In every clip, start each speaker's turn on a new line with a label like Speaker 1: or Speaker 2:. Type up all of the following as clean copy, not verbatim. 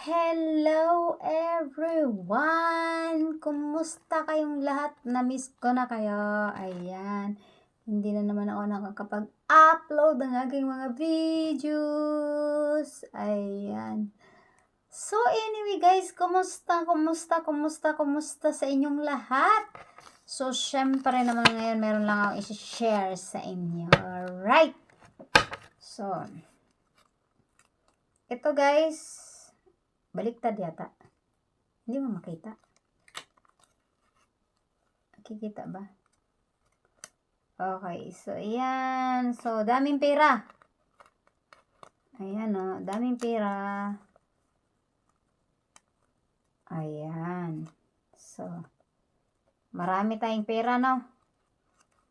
Speaker 1: Hello everyone! Kumusta kayong lahat? Na-miss ko na kayo. Ayan. Hindi na naman ako nakakapag-upload ng aking mga videos. Ayan. So anyway guys, kumusta sa inyong lahat? So syempre naman ngayon meron lang akong i-share sa inyo. Alright. So, ito guys, baliktad yata. Hindi mo makita. Nakikita ba? Okay. So, ayan. So, daming pera. Ayan o. Daming pera. Ayan. So, marami tayong pera, no?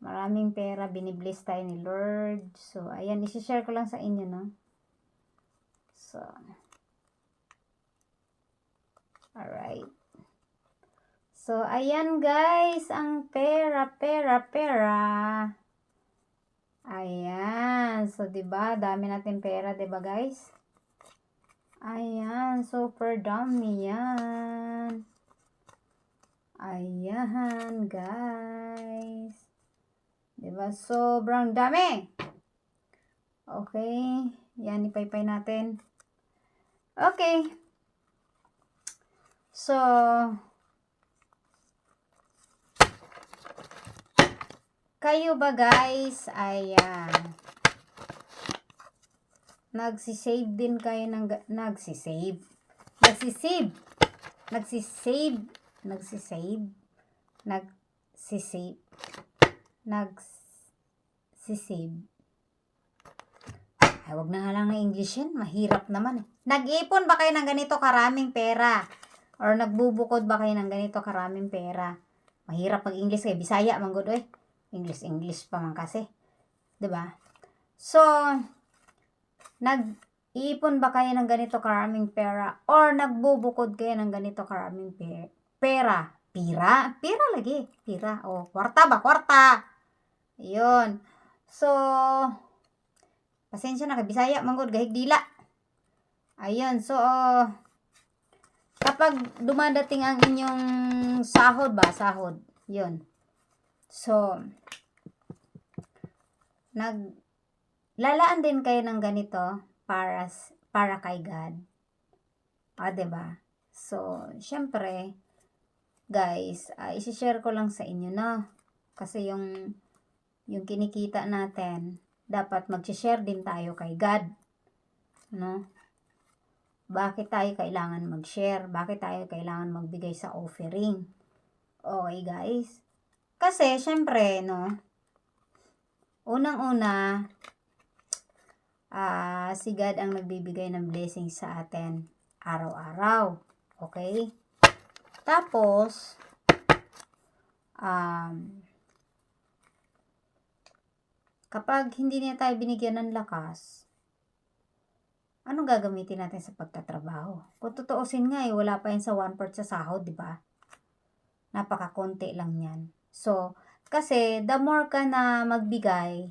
Speaker 1: Maraming pera. Binibless tayo ni Lord. So, ayan. Isi-share ko lang sa inyo, no? So, alright. So, ayan guys, ang pera. Ayan. So, 'di ba? Dami natin pera, 'di ba, guys? Ayan, super dami 'yan. Ayan, guys. 'Di ba? Sobrang dami. Okay. Yan, ipaypay natin. Okay. So, kayo ba guys, ayan, nagsisave din kayo ng, nagsisave, ay wag na nga lang ng English yan, mahirap naman eh. Nag-ipon ba kayo ng ganito karaming pera? Or nagbubukod ba kayo ng ganito karaming pera? Mahirap pag-English eh, Bisaya manggod eh. English pa man kasi. 'Di ba? So, nag-ipon ba kayo ng ganito karaming pera or nagbubukod kayo ng ganito karaming pera? Pira lagi. Pira. O, kwarta ba? Kwarta. 'Yun. So, pasensya na kay Bisaya manggod gahig dila. Ayun. So, kapag dumadating ang inyong sahod ba? Sahod. 'Yun. So, naglalaan din kayo ng ganito para kay God. Diba? So, syempre, guys, isi-share ko lang sa inyo na. Kasi yung kinikita natin, dapat mag-share din tayo kay God. No? Bakit tayo kailangan mag-share? Bakit tayo kailangan magbigay sa offering? Okay, guys? Kasi, syempre, no, unang-una, si God ang nagbibigay ng blessing sa atin araw-araw. Okay? Tapos, kapag hindi niya tayo binigyan ng lakas, anong gagamitin natin sa pagtatrabaho? Kung tutuusin nga wala pa yan sa 1/4 sa sahod, di ba? Napakakonti lang yan. So, kasi the more ka na magbigay,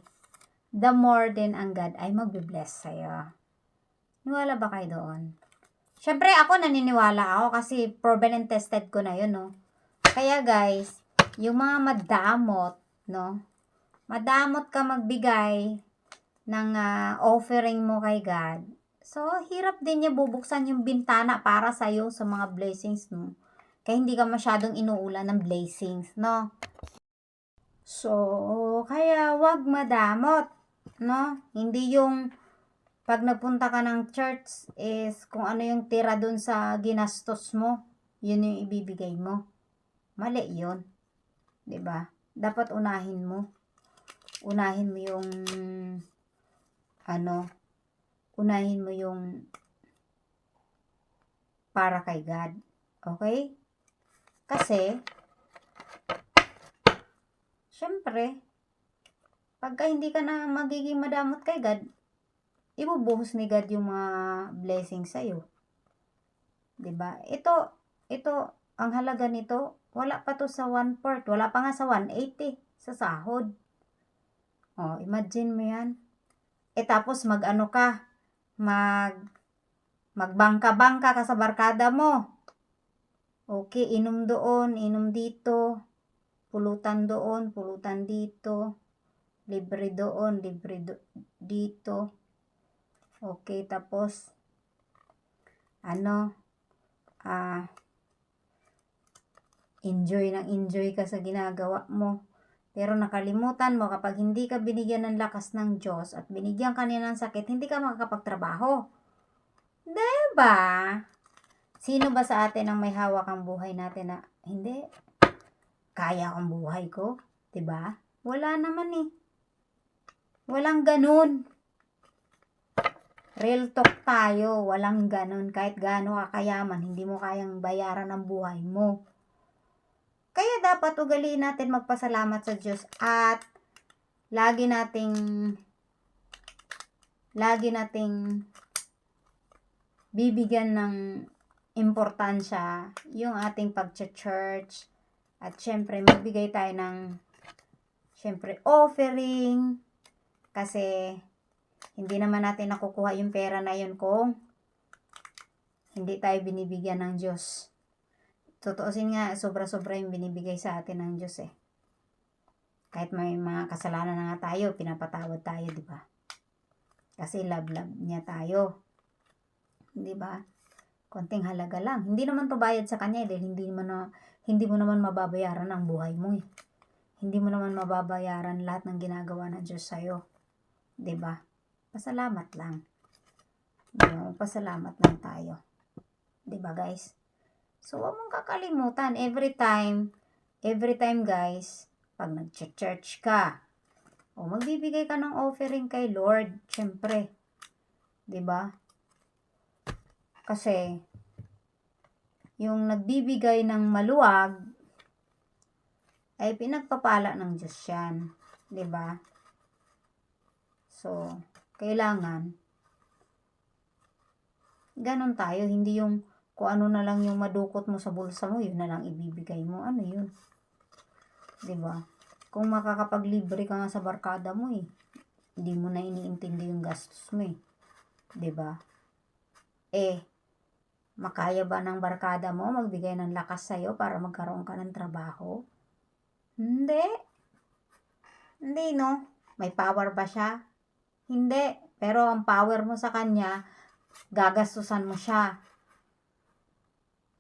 Speaker 1: the more din ang God ay magbe-bless sa'yo. Niwala ba kayo doon? Siyempre ako naniniwala ako kasi proven and tested ko na yun, no? Kaya guys, yung mga madamot, no? Madamot ka magbigay ng offering mo kay God. So, hirap din niya bubuksan yung bintana para sa'yo sa mga blessings mo. Kaya hindi ka masyadong inuulan ng blessings, no? So, kaya wag madamot, no? Hindi yung pag nagpunta ka ng church is kung ano yung tira dun sa ginastos mo, yun yung ibibigay mo. Mali yun. 'Di ba? Dapat unahin mo yung unahin mo yung para kay God. Okay? Kasi, syempre, pagka hindi ka na magiging madamot kay God, ibubuhos ni God yung mga blessings sa'yo. 'Di ba? Ito, ang halaga nito, wala pa to sa 1/4, wala pa nga sa 1/8 sa sahod. Imagine mo yan. Tapos mag-ano ka, Magbangka-bangka ka sa barkada mo. Okay, inom doon, inom dito. Pulutan doon, pulutan dito. Libre doon, libre dito. Okay, tapos enjoy ng enjoy ka sa ginagawa mo. Pero nakalimutan mo, kapag hindi ka binigyan ng lakas ng Diyos at binigyan ka niya ng sakit, hindi ka makakapagtrabaho. Diba? Sino ba sa atin ang may hawak ang buhay natin na hindi? Kaya ang buhay ko? Diba? Wala naman eh. Walang ganun. Real talk tayo. Walang ganun. Kahit gaano kakayaman, hindi mo kayang bayaran ang buhay mo. Kaya dapat ugaliin natin magpasalamat sa Diyos at lagi nating bibigyan ng importansya yung ating pag-church at syempre magbigay tayo ng syempre offering kasi hindi naman natin nakukuha yung pera na yun kung hindi tayo binibigyan ng Diyos. Tutuusin nga, sobra-sobra yung binibigay sa atin ng Diyos eh. Kahit may mga kasalanan na nga tayo, pinapatawad tayo, di ba? Kasi love niya tayo. Di ba? Konting halaga lang. Hindi naman to bayad sa kanya dahil hindi mo naman mababayaran ang buhay mo eh. Hindi mo naman mababayaran lahat ng ginagawa ng Diyos sa'yo. Di ba? Pasalamat lang. Diba? Pasalamat lang tayo. Di ba guys? So, huwag mong kakalimutan. Every time guys, pag nag-church ka, o magbibigay ka ng offering kay Lord, syempre. 'Di ba? Kasi, yung nagbibigay ng maluwag, ay pinagpapala ng Diyos yan. 'Di ba? So, kailangan, ganon tayo, hindi yung kung ano na lang yung madukot mo sa bulsa mo, yun na lang ibibigay mo. Ano yun? Diba? Kung makakapaglibre ka nga sa barkada mo eh, hindi mo na iniintindi yung gastos mo eh. Diba? Makaya ba ng barkada mo magbigay ng lakas sa'yo para magkaroon ka ng trabaho? Hindi. Hindi, no? May power ba siya? Hindi. Pero ang power mo sa kanya, gagastusan mo siya.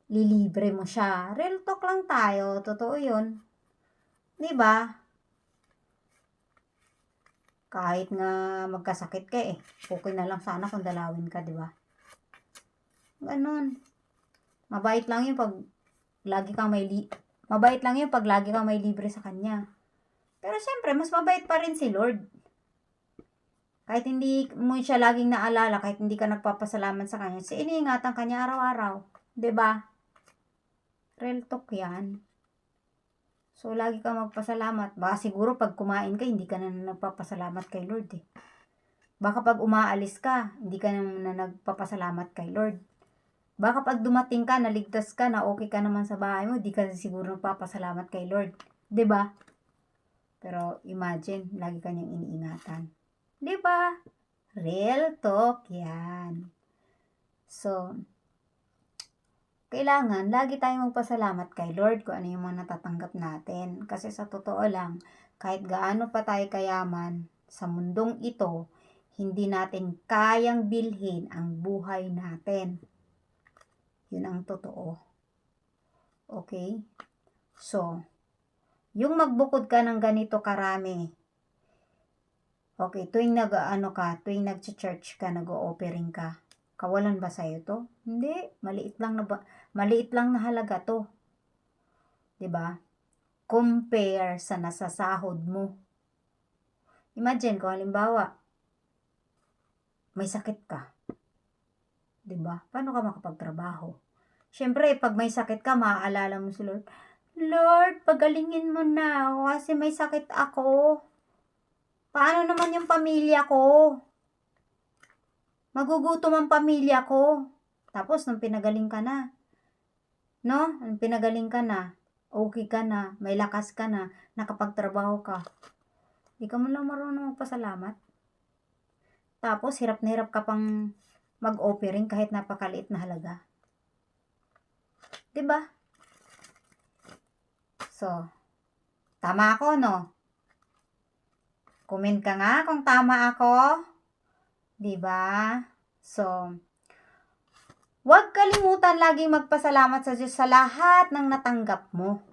Speaker 1: Lilibre mo siya. Real talk lang tayo. Totoo yun. Diba? Kahit nga magkasakit ka eh. Okay na lang sana kung dalawin ka, diba? Ganun. Mabait lang yun pag lagi kang may libre sa kanya. Pero syempre, mas mabait pa rin si Lord. Kahit hindi mo siya laging naalala, kahit hindi ka nagpapasalamat sa kanya, iniingatan kanya araw-araw. Diba? Real talk yan. So, lagi kang magpasalamat. Baka siguro pag kumain ka, hindi ka na nagpapasalamat kay Lord eh. Baka pag umaalis ka, hindi ka na nagpapasalamat kay Lord. Baka pag dumating ka, naligtas ka, na okay ka naman sa bahay mo, hindi ka siguro nagpapasalamat kay Lord. 'Di ba? Pero imagine, lagi ka niyang iniingatan. 'Di ba? Real talk yan. So, kailangan, lagi tayong magpasalamat kay Lord kung ano yung mga natatanggap natin. Kasi sa totoo lang, kahit gaano pa tayo kayaman sa mundong ito, hindi natin kayang bilhin ang buhay natin. Yun ang totoo. Okay? So, yung magbukod ka ng ganito karami, okay, tuwing nag-church ka, nag-o-offering ka, kawalan ba sa'yo to? Hindi, maliit lang na halaga to. 'Di ba? Compare sa nasasahod mo. Imagine kung halimbawa may sakit ka. 'Di ba? Paano ka makapagtrabaho? Syempre, pag may sakit ka, maaalala mo si Lord. Lord, pagalingin mo na ako kasi may sakit ako. Paano naman yung pamilya ko? Magugutom ang pamilya ko. Tapos, nung pinagaling ka na, okay ka na, may lakas ka na, nakapagtrabaho ka. Di ka mo lang marunong magpasalamat. Tapos, hirap na hirap ka pang mag-offering kahit napakaliit na halaga. 'Di ba? So, tama ako, no? Comment ka nga kung tama ako. 'Di ba? So, huwag kalimutan laging magpasalamat sa Diyos sa lahat ng natanggap mo.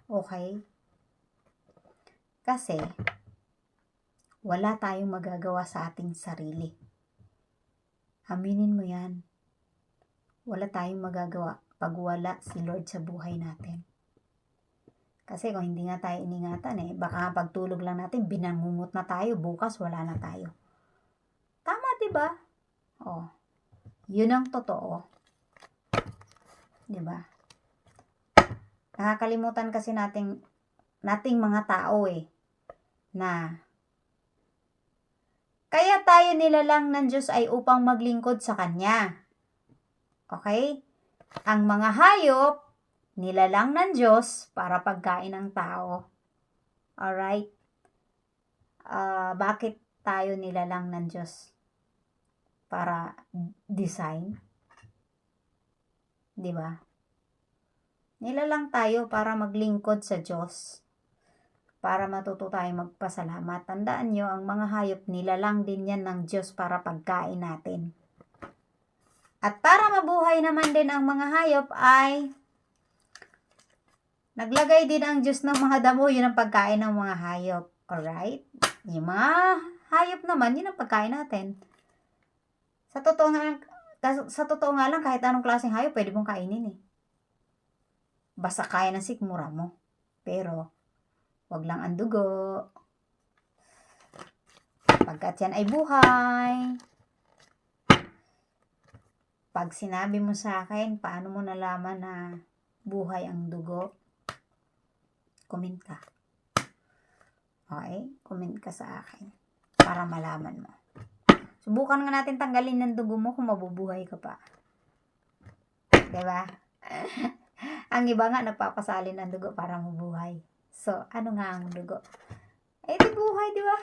Speaker 1: Okay? Kasi, wala tayong magagawa sa ating sarili. Aminin mo yan. Wala tayong magagawa pag wala si Lord sa buhay natin. Kasi kung hindi nga tayo iningatan baka pagtulog lang natin, binangungot na tayo, bukas wala na tayo. Tama, diba? Oh, yun ang totoo. Diba? Nakakalimutan kasi nating mga tao na kaya tayo nilalang ng Diyos ay upang maglingkod sa Kanya. Okay? Ang mga hayop, nilalang ng Diyos para pagkain ng tao. Alright? Bakit tayo nilalang ng Diyos? Para design? Diba? Nilalang tayo para maglingkod sa Diyos. Para matuto tayong magpasalamat. Tandaan nyo, ang mga hayop nilalang din yan ng Diyos para pagkain natin. At para mabuhay naman din ang mga hayop ay naglagay din ang Diyos ng mga damo, yun ang pagkain ng mga hayop. Alright? Yung mga hayop naman, yun ang pagkain natin. Sa totoo nga lang, kahit anong klaseng hayop, pwede mong kainin Basta kaya ng sikmura mo. Pero, wag lang ang dugo. Pagkat yan ay buhay. Pag sinabi mo sa akin, paano mo nalaman na buhay ang dugo? Comment ka. Okay? Comment ka sa akin. Para malaman mo. Subukan nga natin tanggalin ng dugo mo kung mabubuhay ka pa. Diba? Ang iba nga nagpapasalin ng dugo para mabuhay. So, ano nga ang dugo? Di buhay, di ba?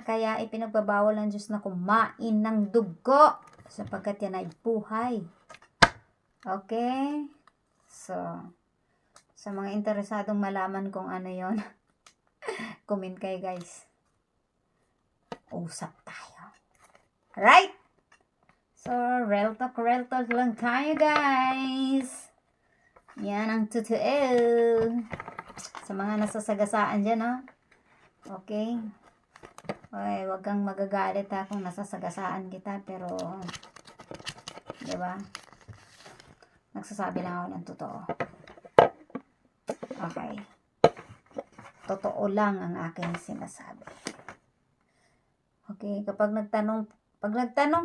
Speaker 1: Kaya ipinagbabawal ng Diyos na kumain ng dugo sapagkat yan ay buhay. Okay? So, sa mga interesadong malaman kung ano yon, comment kayo guys. Usap tayo. Alright? So, real talk lang tayo guys. Yan ang totoo. Sa mga nasasagasaan dyan, Okay? Okay, wag kang magagalit kung nasasagasaan kita, pero, diba? Nagsasabi lang ako ng totoo. Okay. Totoo lang ang aking sinasabi. Okay, pag nagtanong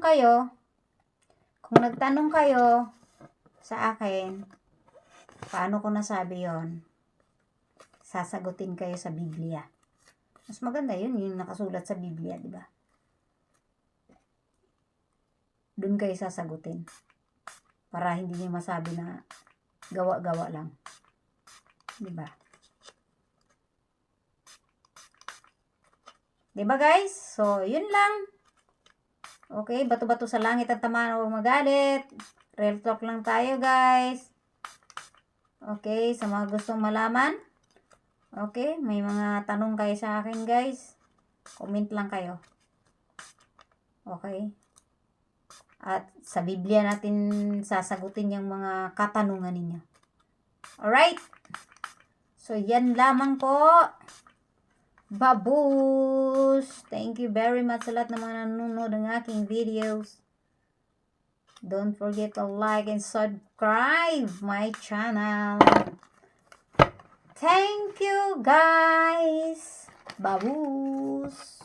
Speaker 1: kayo sa akin, paano ko nasabi yon? Sasagutin kayo sa Biblia. Mas maganda yun, yung nakasulat sa Biblia, di ba? Doon kayo sasagutin. Para hindi niyo masabi na gawa-gawa lang. Di ba? Di ba guys? So, yun lang. Okay, bato-bato sa langit at tamaan o magalit. Real talk lang tayo guys. Okay, sa mga gustong malaman. Okay, may mga tanong kayo sa akin guys. Comment lang kayo. Okay? At sa Biblia natin sasagutin yung mga katanungan ninyo. Alright? So, yan lamang po. Babus! Thank you very much sa lahat ng mga nanonood ng aking videos. Don't forget to like and subscribe my channel. Thank you guys. Babus.